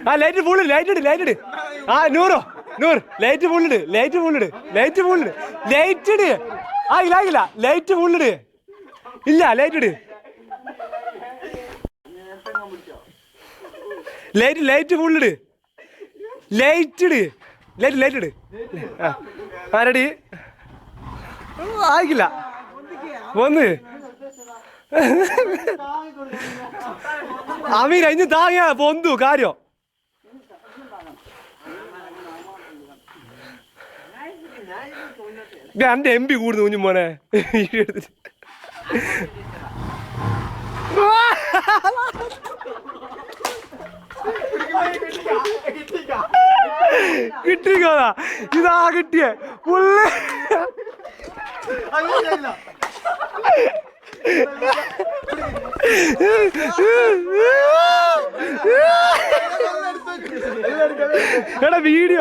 ആ light full light ഇട് ആ നൂറ് ലൈറ്റ് ഫുള്ളിട് ലൈറ്റ് ഇട് ആയില്ല ലൈറ്റ് ഫുള്ളിട് ഇല്ല ലൈറ്റ് ഇട് ലൈറ്റ് ഫുള്ളിട് ലൈറ്റ് ഇട് ആരടി ആയിക്കില്ല ഒന്ന് അമീൻ ഇനി താങ്ങിയ പൊന്തു കാര്യം എന്റെ MP കൂടുന്നു കുഞ്ഞുമോനെ കിട്ടിക്കോതാ ഇതാ കിട്ടിയേ പുള്ളി എടാ വീഡിയോ